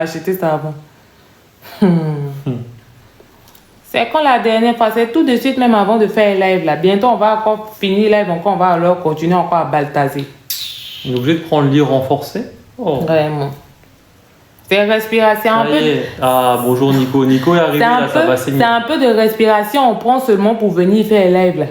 acheter ça avant. C'est quand la dernière fois, c'est tout de suite même avant de faire live là. Bientôt on va encore finir live, encore on va alors continuer encore à baltaser. On est obligé de prendre le lit renforcé. Oh. Vraiment. C'est respiration un peu. Ah bonjour Nico. Nico est arrivé là, ça va saigner. C'est un peu de respiration, on prend seulement pour venir faire live là.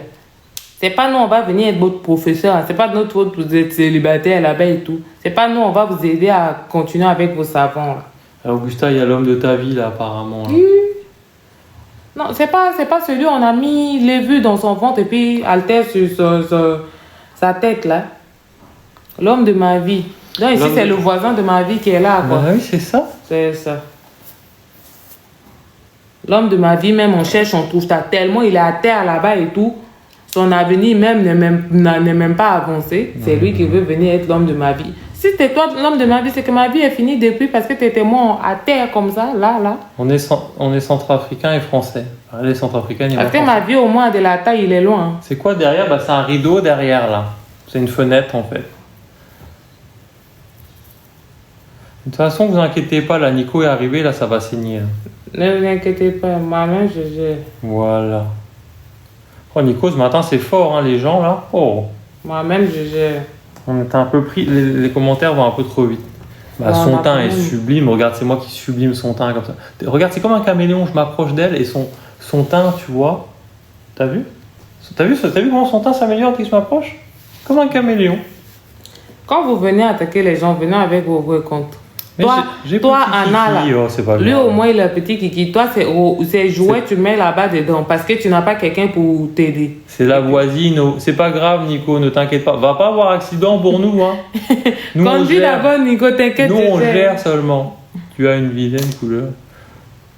C'est pas nous, on va venir être votre professeur. Hein. C'est pas notre faute que vous êtes célibataire là-bas et tout. C'est pas nous, on va vous aider à continuer avec vos savons là. Augusta, il y a l'homme de ta vie là apparemment. Là. Oui. Non, c'est pas celui on a mis les vues dans son ventre et puis altère sur sa tête là. L'homme de ma vie. Donc ici c'est le voisin de ma vie qui est là quoi. Bah oui, c'est ça. C'est ça. L'homme de ma vie, même on cherche, on trouve ça tellement il est à terre là-bas et tout. Son avenir même n'est même pas avancé. C'est lui qui veut venir être l'homme de ma vie. Si c'était toi l'homme de ma vie, c'est que ma vie est finie depuis parce que tu étais moi à terre comme ça, là. On est centrafricain et français. Les centrafricains, ils parce que ma vie au moins de la taille, il est loin. C'est quoi derrière? Bah, c'est un rideau derrière là. C'est une fenêtre en fait. De toute façon, vous inquiétez pas, là, Nico est arrivé, là, ça va saigner. Ne vous inquiétez pas, moi-même, je gère. Voilà. Oh, Nico, ce matin, c'est fort, hein, les gens, là. Oh. Moi-même, je gère. On était un peu pris, les commentaires vont un peu trop vite. Bah, son teint est sublime, regarde, c'est moi qui sublime son teint comme ça. Regarde, c'est comme un caméléon, je m'approche d'elle et son teint, tu vois. T'as vu comment son teint s'améliore dès que je m'approche? Comme un caméléon. Quand vous venez attaquer les gens, venez avec vos vrais comptes. Toi, Anna, là, lui au moins il a petit kiki. Toi, c'est jouet, tu mets là-bas dedans parce que tu n'as pas quelqu'un pour t'aider. C'est la voisine. C'est pas grave, Nico, ne t'inquiète pas. Va pas avoir accident pour nous. Hein. Nous, conduis d'abord, Nico, t'inquiète. Nous, on gère seulement. Tu as une vilaine couleur.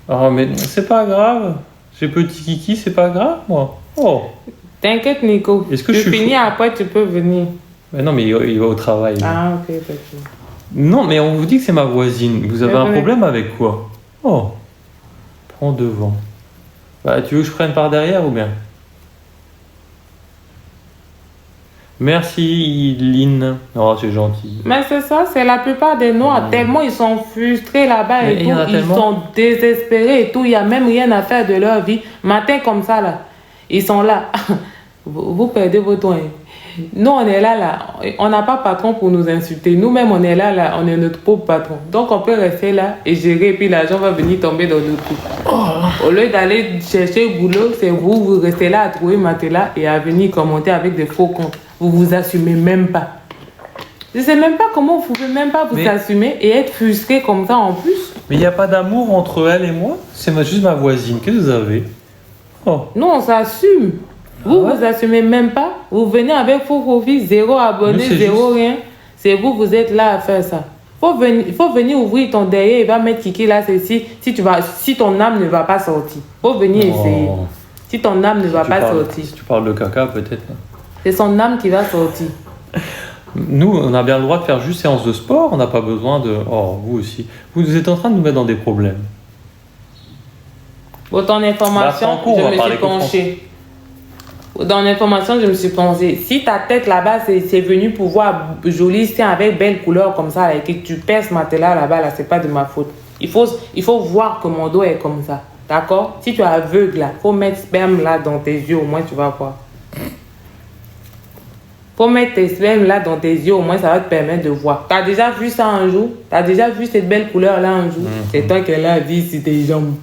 Oh, mais c'est pas grave. J'ai petit kiki, c'est pas grave, moi. Oh. T'inquiète, Nico. Est-ce que tu finis après, tu peux venir. Mais non, mais il va au travail. Ah, ok, d'accord. Non, mais on vous dit que c'est ma voisine. Vous avez un problème avec quoi? Oh, prends devant. Bah, tu veux que je prenne par derrière ou bien? Merci, Lynn. Oh, c'est gentil. Mais c'est ça, c'est la plupart des Noirs. Tellement ils sont frustrés là-bas et tout. Ils sont désespérés et tout. Il n'y a même rien à faire de leur vie. Matin comme ça, là, ils sont là. Vous perdez votre temps. Nous, on est là. On n'a pas patron pour nous insulter. Nous-mêmes, on est là. On est notre propre patron. Donc, on peut rester là et gérer. Et puis, l'argent va venir tomber dans notre trou. Au lieu d'aller chercher le boulot, c'est vous restez là à trouver matelas et à venir commenter avec des faux comptes. Vous vous assumez même pas. Je ne sais même pas comment vous pouvez même pas vous assumer et être frustré comme ça en plus. Mais il n'y a pas d'amour entre elle et moi? C'est juste ma voisine. Qu'est-ce que vous avez? Oh. Non, on s'assume. Vous assumez même pas. Vous venez avec vos profits, 0 abonné, 0 rien. C'est vous êtes là à faire ça. Il faut venir ouvrir ton derrière et va mettre Kiki là, c'est si ton âme ne va pas sortir. Il faut venir essayer. Si ton âme ne va pas sortir. Si tu parles de caca, peut-être. C'est son âme qui va sortir. Nous, on a bien le droit de faire juste séance de sport. On n'a pas besoin de... Oh, vous aussi. Vous êtes en train de nous mettre dans des problèmes. Pour ton information, je me suis penchée. Dans l'information, je me suis pensé, si ta tête là-bas, c'est venu pour voir joli, c'est avec belle couleur comme ça, là, et que tu perces ma tête là-bas, là, c'est pas de ma faute. Il faut voir que mon dos est comme ça. D'accord? Si tu es aveugle, là, faut mettre sperme là dans tes yeux, au moins tu vas voir. Faut mettre tes spermes là dans tes yeux, au moins ça va te permettre de voir. Tu as déjà vu ça un jour? Tu as déjà vu cette belle couleur là un jour? C'est toi qui l'as dit sur tes jambes.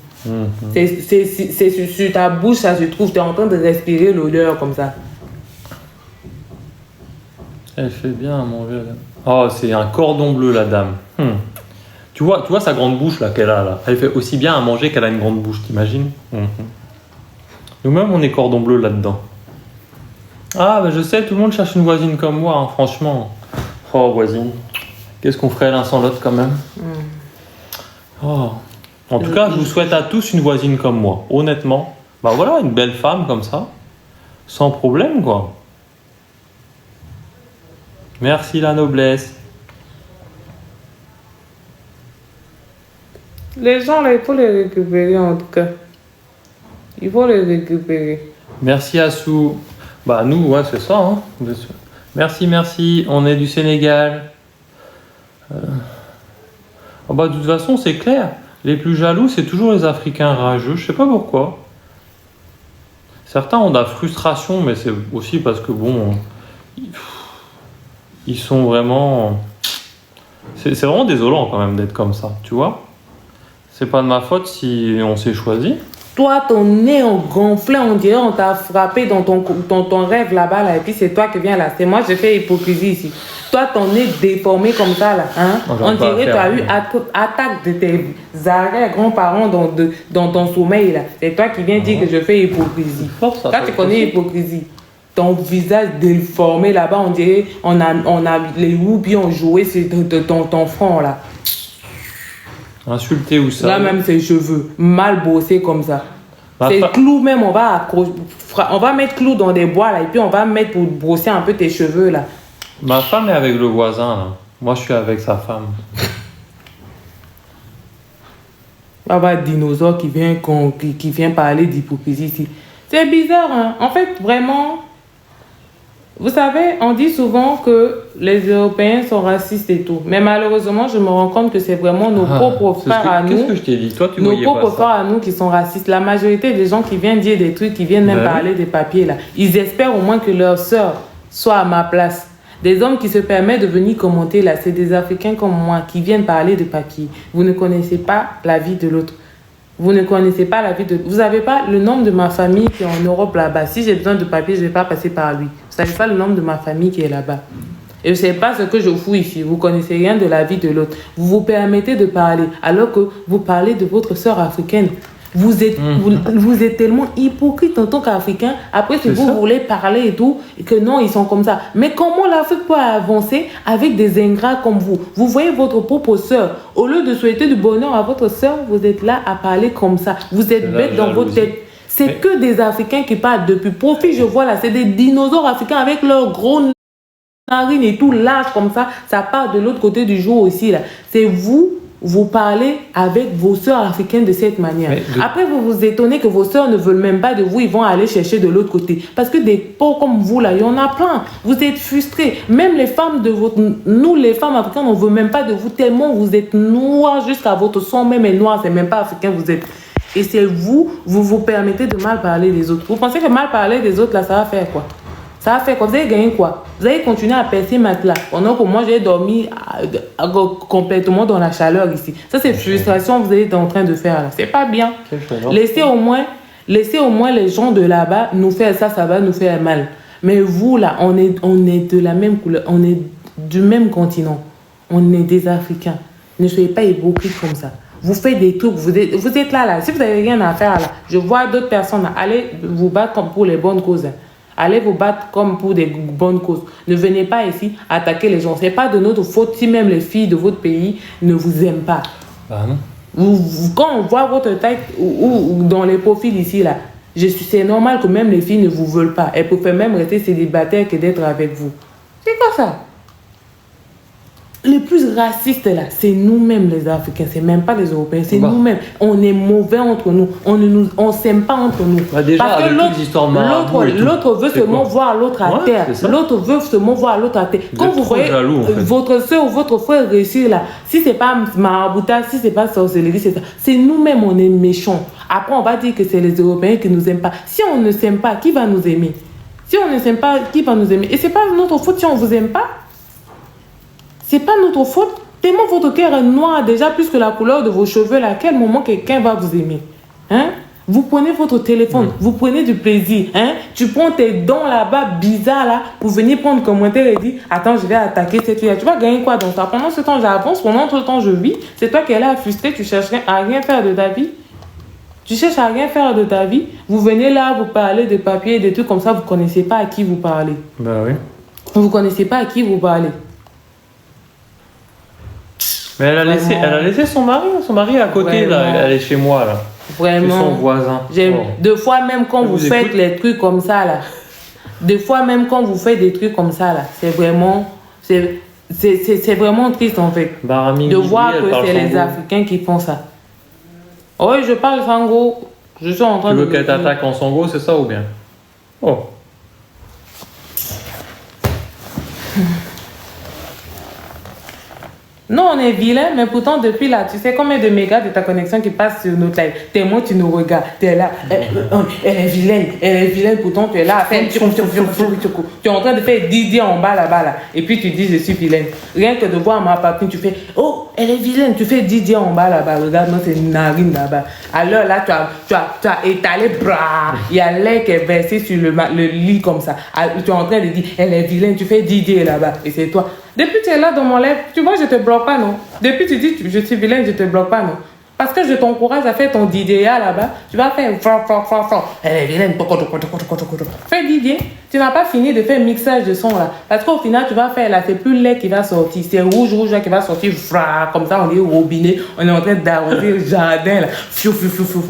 C'est sur ta bouche, ça se trouve, tu es en train de respirer l'odeur comme ça. Elle fait bien à manger, là. Oh, c'est un cordon bleu, la dame. Tu vois sa grande bouche là qu'elle a là. Elle fait aussi bien à manger qu'elle a une grande bouche, t'imagines? Nous-mêmes, on est cordon bleu là-dedans. Ah, bah je sais, tout le monde cherche une voisine comme moi, hein, franchement. Oh, voisine. Qu'est-ce qu'on ferait l'un sans l'autre quand même? Oh. En tout cas, je vous souhaite à tous une voisine comme moi, honnêtement. Bah voilà, une belle femme comme ça, sans problème quoi. Merci la noblesse. Les gens là, il faut les récupérer en tout cas. Il faut les récupérer. Merci Assou. Bah nous, ouais, c'est ça. Hein. Merci. On est du Sénégal. Ah bah, de toute façon, c'est clair. Les plus jaloux, c'est toujours les Africains rageux. Je sais pas pourquoi. Certains ont de la frustration, mais c'est aussi parce que, bon, ils sont vraiment... C'est vraiment désolant quand même d'être comme ça, tu vois. C'est pas de ma faute si on s'est choisi. Toi, ton nez gonflé, on dirait on t'a frappé dans ton rêve là-bas, là, et puis c'est toi qui viens là. C'est moi, je fais hypocrisie ici. Toi, ton nez déformé comme ça, là, hein? On dirait que tu as eu attaque de tes arrière-grands-parents dans ton sommeil, là. C'est toi qui viens dire que je fais hypocrisie. Toi, tu connais hypocrisie. Ton visage déformé là-bas, on dirait on a les roupies ont joué sur ton front, là. Insulté ou ça? Là même ses cheveux, mal bossés comme ça. C'est clou même, on va mettre clou dans des bois là et puis on va mettre pour brosser un peu tes cheveux là. Ma femme est avec le voisin là. Moi je suis avec sa femme. Bah, dinosaure qui vient parler d'hypocrisie ici. C'est bizarre hein. En fait vraiment... Vous savez, on dit souvent que les Européens sont racistes et tout. Mais malheureusement, je me rends compte que c'est vraiment nos propres frères à nous. Qu'est-ce que je t'ai dit? Toi, tu nos propres frères à nous qui sont racistes. La majorité des gens qui viennent dire des trucs, qui viennent même parler des papiers là, ils espèrent au moins que leur sœur soit à ma place. Des hommes qui se permettent de venir commenter là, c'est des Africains comme moi qui viennent parler de papiers. Vous ne connaissez pas la vie de l'autre. Vous ne connaissez pas la vie de... Vous n'avez pas le nombre de ma famille qui est en Europe là-bas. Si j'ai besoin de papier, je ne vais pas passer par lui. Vous ne savez pas le nombre de ma famille qui est là-bas. Et je ne sais pas ce que je fous ici. Vous ne connaissez rien de la vie de l'autre. Vous vous permettez de parler alors que vous parlez de votre sœur africaine. Vous êtes tellement hypocrite en tant qu'Africain. Après, si vous voulez parler et tout, et que non, ils sont comme ça. Mais comment l'Afrique peut avancer avec des ingrats comme vous? Vous voyez votre propre sœur. Au lieu de souhaiter du bonheur à votre sœur, vous êtes là à parler comme ça. Vous êtes bête dans votre tête. C'est que des Africains qui parlent depuis profit. Je vois là, c'est des dinosaures africains avec leurs gros narines et tout large comme ça. Ça part de l'autre côté du jour aussi là. C'est vous parlez avec vos sœurs africaines de cette manière. Après, vous vous étonnez que vos sœurs ne veulent même pas de vous, ils vont aller chercher de l'autre côté. Parce que des pauvres comme vous, là, il y en a plein. Vous êtes frustrés. Même les femmes de votre... Nous, les femmes africaines, on ne veut même pas de vous tellement vous êtes noirs jusqu'à votre sang même est noir. C'est même pas africain, vous êtes... Et c'est vous vous permettez de mal parler des autres. Vous pensez que mal parler des autres, là, ça va faire quoi? Ça va faire quoi? Vous allez gagner quoi? Vous allez continuer à percer matelas pendant que moi j'ai dormi complètement dans la chaleur ici. Ça c'est frustration que vous êtes en train de faire là. C'est pas bien. Laissez au moins les gens de là-bas nous faire ça, ça va nous faire mal. Mais vous là, on est de la même couleur, on est du même continent. On est des Africains. Ne soyez pas hypocrites comme ça. Vous faites des trucs, vous êtes là. Si vous n'avez rien à faire là, je vois d'autres personnes là, allez vous battre comme pour les bonnes causes. Allez vous battre comme pour des bonnes causes. Ne venez pas ici attaquer les gens. Ce n'est pas de notre faute si même les filles de votre pays ne vous aiment pas. Bah non. Quand on voit votre tête ou dans les profils ici, là, c'est normal que même les filles ne vous veulent pas. Elles préfèrent même rester célibataires que d'être avec vous. C'est quoi ça? Les plus racistes là, c'est nous-mêmes les Africains, c'est même pas les Européens, c'est nous-mêmes. On est mauvais entre nous, on s'aime pas entre nous. Bah déjà, parce que l'autre veut seulement voir l'autre à terre. L'autre veut seulement voir l'autre à terre. Quand vous voyez votre soeur ou votre frère réussir là, si c'est pas maraboutage, si c'est pas sorcellerie, c'est nous-mêmes, on est méchants. Après, on va dire que c'est les Européens qui nous aiment pas. Si on ne s'aime pas, qui va nous aimer? Si on ne s'aime pas, qui va nous aimer? Et c'est pas notre faute si on vous aime pas. C'est pas notre faute. Tellement votre cœur est noir déjà plus que la couleur de vos cheveux. À quel moment quelqu'un va vous aimer? Hein? Vous prenez votre téléphone, vous prenez du plaisir. Hein? Tu prends tes dents là-bas bizarres là pour venir prendre commentaire et dire attends, je vais attaquer cette fille. Tu vas gagner quoi dans ça? Pendant ce temps, j'avance. Pendant ce temps, je vis. C'est toi qui es là frustré. Tu cherches à rien faire de ta vie. Tu cherches à rien faire de ta vie. Vous venez là, vous parlez de papier, des trucs comme ça. Vous ne connaissez pas à qui vous parlez. Ben oui. Vous ne connaissez pas à qui vous parlez. Mais elle a laissé son mari à côté, là. Elle est chez moi, là. Vraiment. C'est son voisin. Deux fois, même quand vous faites les trucs comme ça, là. Deux fois, même quand vous faites des trucs comme ça, là. C'est vraiment triste, en fait. De voir que c'est les Africains qui font ça. Oui, je parle sango. Je suis en train de... Tu veux qu'elle t'attaque en sango, c'est ça ou bien? Oh. Non, on est vilain, mais pourtant, depuis là, tu sais combien de mégas de ta connexion qui passe sur notre live. Tellement tu nous regardes, tu es là. Elle est vilaine, pourtant tu es là. Tu es en train de faire Didier en bas là-bas. Là. Et puis tu dis, je suis vilaine. Rien que de voir ma papine, tu fais, oh, elle est vilaine. Tu fais Didier en bas là-bas. Regarde, non, c'est une narine là-bas. Alors là, tu as étalé, bras. Il y a l'air qui est versé sur le lit comme ça. Tu es en train de dire, elle est vilaine. Tu fais Didier là-bas. Et c'est toi. Depuis tu es là dans mon live, tu vois, je te bloque pas, non. Depuis tu dis, je suis vilaine, je te bloque pas, non. Parce que je t'encourage à faire ton Didier là-bas. Tu vas faire, elle est vilaine, fais Didier. Tu n'as pas fini de faire mixage de son là. Parce qu'au final, tu vas faire là, c'est plus lait qui va sortir. C'est rouge là qui va sortir, comme ça, on est au robinet. On est en train d'arroser le jardin là.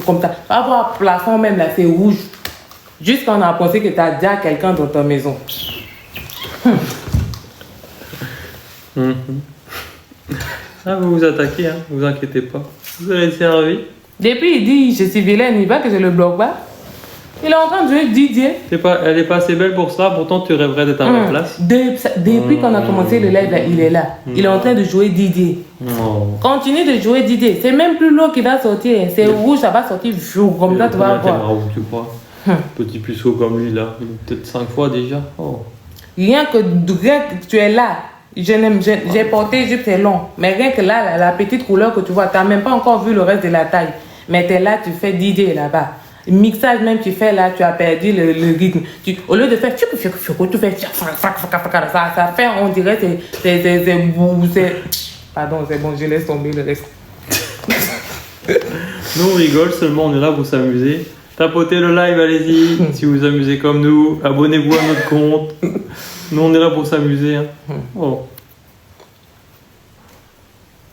Comme ça. Tu vas voir le plafond même là, c'est rouge. Juste quand on a pensé que tu as déjà quelqu'un dans ta maison. Ah, vous vous attaquez, hein, vous inquiétez pas. Vous allez servir. Depuis, il dit, je suis vilaine, il va que je le bloque pas. Il est en train de jouer Didier. Elle est pas assez belle pour ça, pourtant tu rêverais d'être à ma place. Depuis qu'on a commencé le live, là, il est là. Il est en train de jouer Didier. Continue de jouer Didier. C'est même plus l'eau qui va sortir. C'est rouge, ça va sortir comme ça, tu vas voir. Tu crois Petit puceau comme lui, là. Peut-être 5 fois déjà. Rien que tu es là. J'ai porté juste c'est long. Mais rien que là, la petite couleur que tu vois, tu n'as même pas encore vu le reste de la taille. Mais tu es là, tu fais Didier là-bas. Mixage même tu fais là, tu as perdu le rythme. Au lieu de faire tu fais ça fait, on dirait c'est pardon, c'est bon, je laisse tomber le reste. Nous on rigole seulement, on est là pour s'amuser. Tapotez le live, allez-y. Si vous vous amusez comme nous, abonnez-vous à notre compte. Nous on est là pour s'amuser. Hein.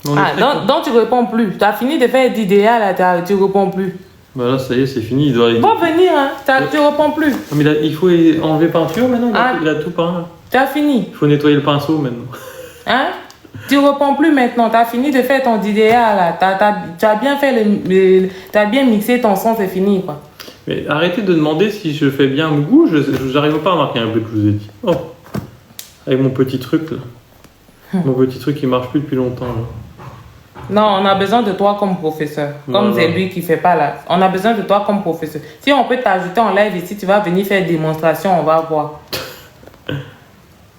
Donc tu réponds plus. Tu as fini de faire d'idéal là, tu réponds plus. Bah là ça y est, c'est fini. Bon venir, hein. Tu réponds plus. Mais il faut enlever peinture maintenant. Il a tout peint. Tu as fini. Il faut nettoyer le pinceau maintenant. Hein? Tu réponds plus maintenant. Tu as fini de faire ton idéal là. Tu as bien fait tu as bien mixé ton son, c'est fini quoi. Mais arrêtez de demander si je fais bien mon goût. Je n'arrive pas à marquer un but que je vous ai dit. Avec mon petit truc là. Mon petit truc qui marche plus depuis longtemps là. Non, on a besoin de toi comme professeur. Comme c'est lui qui fait pas là. On a besoin de toi comme professeur. Si on peut t'ajouter en live ici, tu vas venir faire démonstration, on va voir.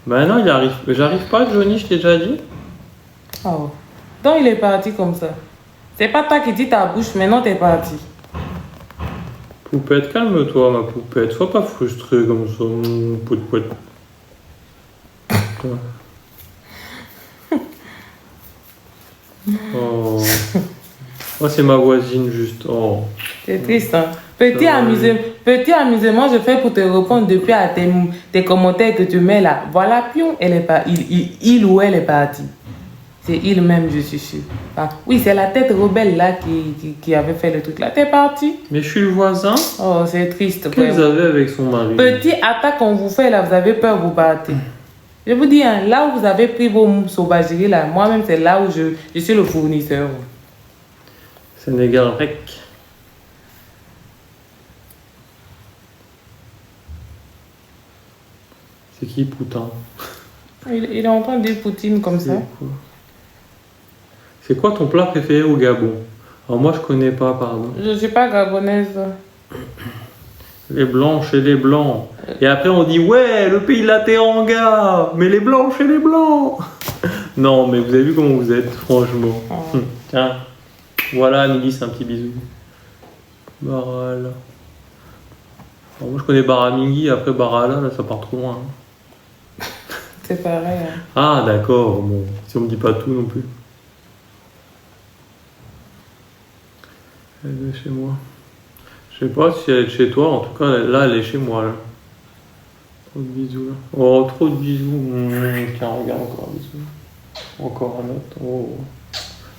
Ben non, il arrive. J'arrive pas, Johnny, je t'ai déjà dit. Oh. Donc il est parti comme ça. C'est pas toi qui dis ta bouche, mais non, t'es parti. Poupette, calme-toi, ma poupette. Sois pas frustrée comme ça. Poupette. Oh, c'est ma voisine juste. C'est triste, hein. Petit amusement, je fais pour te répondre depuis à tes commentaires que tu mets là. Voilà, pion, elle est pas, il ou elle est parti. C'est il même, je suis sûr. Oui, c'est la tête rebelle là qui avait fait le truc là. T'es parti. Mais je suis le voisin. Oh, c'est triste. Qu'est-ce que vous avez avec son mari? Petit attaque qu'on vous fait là, vous avez peur, vous partez. Je vous dis, hein, là où vous avez pris vos sauvageries, là, moi-même, c'est là où je suis le fournisseur. Sénégal rec. C'est qui, Poutin? Il est en train de dire Poutine comme ça. C'est quoi ton plat préféré au Gabon? Alors moi, je connais pas, pardon. Je suis pas gabonaise. Les blanches et les blancs. Et après on dit ouais, le pays de la Teranga, mais les blanches et les blancs. Non, mais vous avez vu comment vous êtes, franchement. Tiens, voilà, Amélie, c'est un petit bisou. Barala. Alors, moi je connais Baramingui, après Barala, là ça part trop loin. C'est pareil. Hein. Ah d'accord, bon, si on me dit pas tout non plus. Elle est chez moi. Je sais pas si elle est chez toi, en tout cas là elle est chez moi là. Trop de bisous là. Oh trop de bisous. Tiens regarde encore un bisou. Encore un autre. Oh.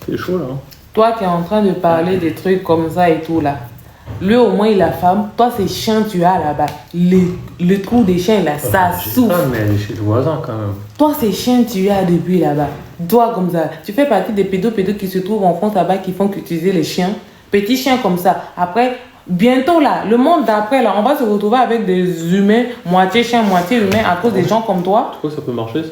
C'est chaud là. Hein. Toi qui es en train de parler des trucs comme ça et tout là. Lui au moins il a femme. Toi c'est chien tu as là-bas. Le trou des chiens là, ça souffle. Ah mais elle est chez le voisin quand même. Toi c'est chien tu as depuis là-bas. Toi comme ça. Tu fais partie des pédos qui se trouvent en France là-bas qui font qu'utiliser les chiens. Petits chiens comme ça. Après. Bientôt là, le monde d'après là, on va se retrouver avec des humains, moitié chien, moitié humain à cause des gens comme toi. Tu crois que ça peut marcher ça?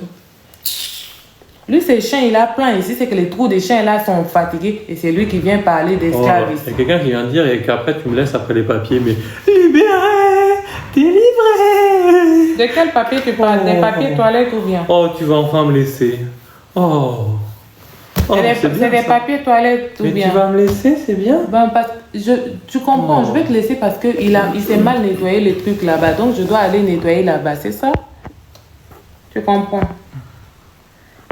Lui, ses chiens, il a plein. Ici, c'est que les trous des chiens, là, sont fatigués. Et c'est lui qui vient parler d'esclavisme. Il y a quelqu'un qui vient de dire et qu'après, tu me laisses après les papiers. Mais libéré, délivré. De quel papier tu parles? Des papiers toilettes ou bien? Oh, tu vas enfin me laisser. Oh. C'est des papiers toilettes ou bien? Mais tu vas me laisser, c'est bien. Ben, tu comprends, je vais te laisser parce qu'il s'est mal nettoyé les trucs là-bas. Donc, je dois aller nettoyer là-bas, c'est ça? Tu comprends?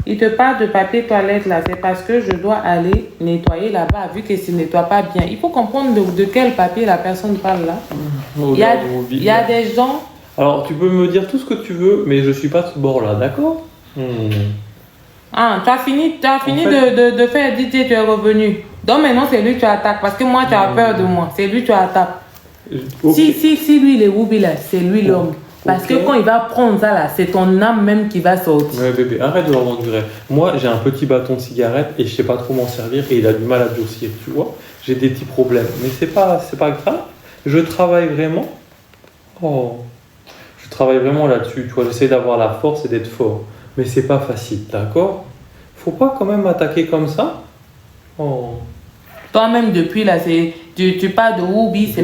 Il te parle de papier toilette là, c'est parce que je dois aller nettoyer là-bas, vu que s'il ne nettoie pas bien. Il faut comprendre de quel papier la personne parle là. Il y a des gens... Alors, tu peux me dire tout ce que tu veux, mais je ne suis pas de ce bord-là, d'accord? Ah, tu as fini de faire DJ, tu es revenu. Donc maintenant, c'est lui que tu attaques, parce que moi, tu as peur de moi. C'est lui que tu attaques. Okay. Si lui, il est Woubi là, c'est lui l'homme. Parce que quand il va prendre ça là, c'est ton âme même qui va sortir. Ouais bébé, arrête de leur m'endurer. Moi j'ai un petit bâton de cigarette et je sais pas trop m'en servir et il a du mal à durcir, tu vois. J'ai des petits problèmes, mais c'est pas grave. Je travaille vraiment. Je travaille vraiment là-dessus, tu vois. J'essaie d'avoir la force et d'être fort. Mais c'est pas facile, d'accord? Faut pas quand même m'attaquer comme ça. Toi-même depuis là, tu parles de Woubi, c'est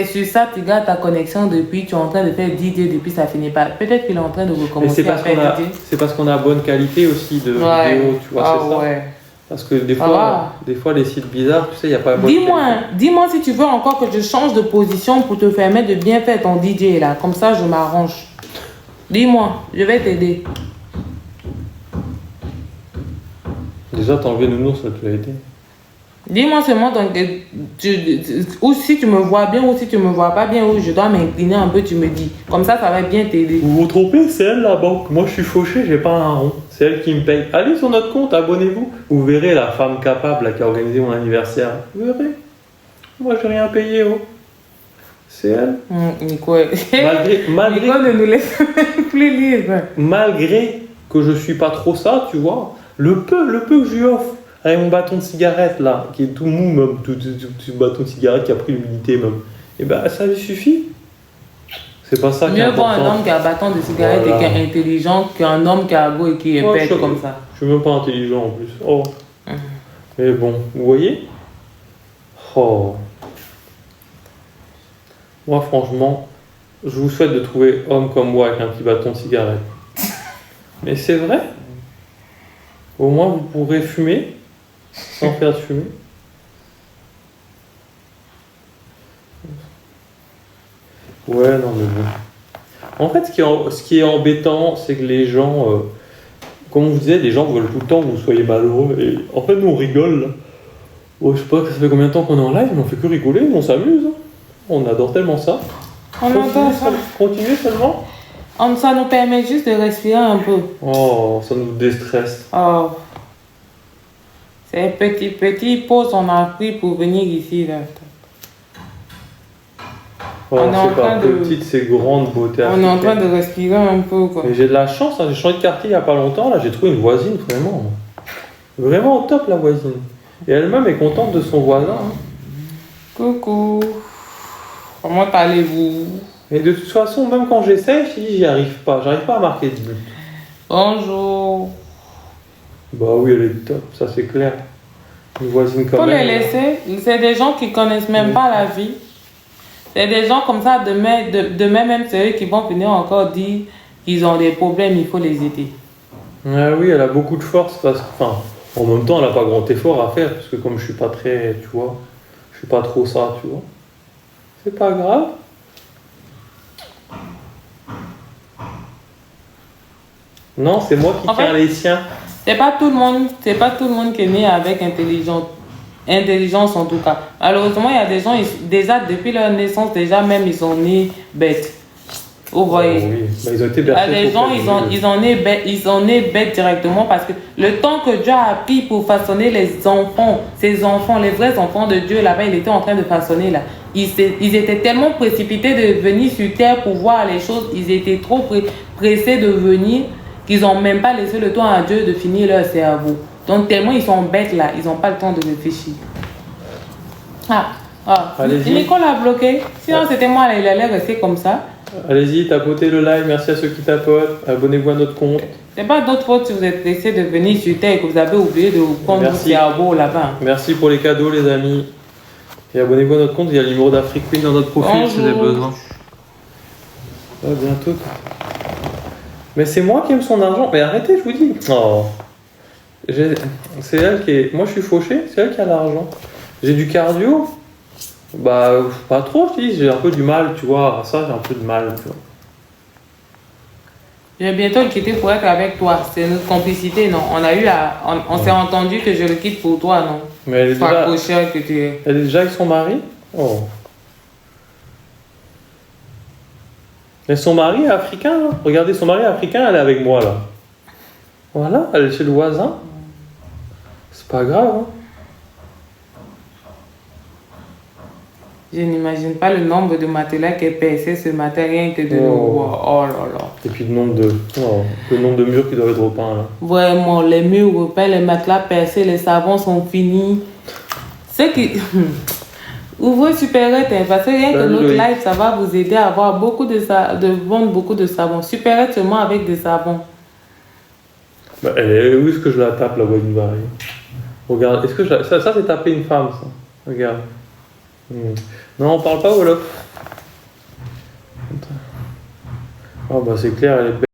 sur ça que tu gardes ta connexion depuis, tu es en train de faire DJ depuis, ça finit pas. Peut-être qu'il est en train de recommencer à faire DJ. C'est parce qu'on a bonne qualité aussi de vidéo, tu vois, c'est ça. Ouais. Parce que des fois les sites bizarres, tu sais, il n'y a pas bonne qualité. Dis-moi si tu veux encore que je change de position pour te permettre de bien faire ton DJ là, comme ça je m'arrange. Dis-moi, je vais t'aider. Déjà, t'as enlevé nounours, tu l'as été. Dis-moi seulement ou si tu me vois bien ou si tu me vois pas bien, ou je dois m'incliner un peu, tu me dis. Comme ça va bien t'aider. Vous vous trompez, c'est elle la banque. Moi je suis fauché, j'ai pas un rond. C'est elle qui me paye. Allez sur notre compte, abonnez-vous. Vous verrez la femme capable là, qui a organisé mon anniversaire. Vous verrez. Moi j'ai rien payé. C'est elle. Nico, malgré Nico ne nous laisse plus libre. Malgré que je suis pas trop ça, tu vois, le peu que je lui offre. Avec mon bâton de cigarette là, qui est tout mou même, tout bâton de cigarette qui a pris l'humidité même, et ben ça lui suffit. C'est pas ça qui est important. Mieux voir un homme qui a un bâton de cigarette et qui est intelligent qu'un homme qui a beau et qui est bête comme ça. Je suis même pas intelligent en plus. Mais bon, vous voyez? Moi franchement, je vous souhaite de trouver homme comme moi avec un petit bâton de cigarette. Mais c'est vrai. Au moins vous pourrez fumer. Sans faire de fumée. Ouais, non mais bon. En fait, ce qui est embêtant, c'est que les gens, comme on vous disait, les gens veulent tout le temps que vous soyez malheureux. Et en fait, nous on rigole. Là. Je sais pas, ça fait combien de temps qu'on est en live, mais on fait que rigoler, on s'amuse. On adore tellement ça. On adore ça. Continuez seulement. Ça nous permet juste de respirer un peu. Ça nous déstresse. C'est petit pause on a pris pour venir ici là. C'est pas petite, c'est grande beauté. On est en train de respirer un peu quoi. Mais j'ai de la chance, j'ai changé de quartier il y a pas longtemps, là j'ai trouvé une voisine vraiment au top la voisine. Et elle-même est contente de son voisin. Coucou. Comment allez-vous? Et de toute façon, même quand j'essaie, j'y arrive pas. J'arrive pas à marquer de but. Bonjour. Bah oui, elle est top, ça c'est clair. Une voisine comme elle. Faut les laisser. C'est des gens qui connaissent même pas la vie. C'est des gens comme ça, demain même, c'est eux qui vont venir encore dire qu'ils ont des problèmes, il faut les aider. Ah oui, elle a beaucoup de force parce que, en même temps, elle n'a pas grand effort à faire parce que comme je suis pas très, tu vois, je suis pas trop ça, tu vois. C'est pas grave. Non, c'est moi qui tiens les siens. C'est pas tout le monde qui est né avec intelligence en tout cas. Malheureusement, il y a des gens, déjà depuis leur naissance, déjà même ils sont nés bêtes. Vous voyez. Oui. Ils ont été bercés. Il y a des gens, ils sont nés bêtes directement parce que le temps que Dieu a pris pour façonner les enfants, ces enfants, les vrais enfants de Dieu là-bas, il était en train de façonner là. Ils étaient tellement précipités de venir sur terre pour voir les choses, ils étaient trop pressés de venir qu'ils n'ont même pas laissé le temps à Dieu de finir leur cerveau. Donc tellement ils sont bêtes là, ils n'ont pas le temps de réfléchir. Nicole a bloqué. Sinon c'était moi là, il allait rester comme ça. Allez-y, tapotez le like, merci à ceux qui tapotent, abonnez-vous à notre compte. C'est pas d'autre faute si vous êtes pressé de venir sur Terre et que vous avez oublié de prendre votre cerveau là-bas. Merci pour les cadeaux, les amis. Et abonnez-vous à notre compte, il y a le numéro d'Afrique Queen dans notre profil si vous avez besoin. Ouais, bientôt. Mais c'est moi qui aime son argent. Mais arrêtez, je vous dis. Oh. C'est elle qui est. Moi, je suis fauché, c'est elle qui a l'argent. J'ai du cardio. Bah, pas trop, je dis. J'ai un peu du mal, tu vois. Ça, j'ai un peu de mal, tu vois. Je vais bientôt le quitter pour être avec toi. C'est notre complicité, non? On s'est entendu que je le quitte pour toi, non? Mais elle est déjà... que tu es. Elle est déjà avec son mari? Oh. Et son mari est africain, là. Regardez, son mari est africain, elle est avec moi, là. Voilà, elle est chez le voisin. C'est pas grave, hein. Je n'imagine pas le nombre de matelas qu'elle perçait ce matin, rien que de nous voir. Oh là là. Et puis le nombre de murs qui doivent être repeints, là. Vraiment, les murs repeints, les matelas percés, les savons sont finis. Ce qui... Ouvrez Superette, hein, parce que rien que notre live, ça va vous aider à avoir vendre beaucoup de savons. Superette seulement avec des savons. Bah, où est-ce que je la tape, la voix du mari? Regarde, est-ce que ça c'est taper une femme, ça? Regarde. Non, on parle pas Wolof. Oh bah c'est clair, elle est belle.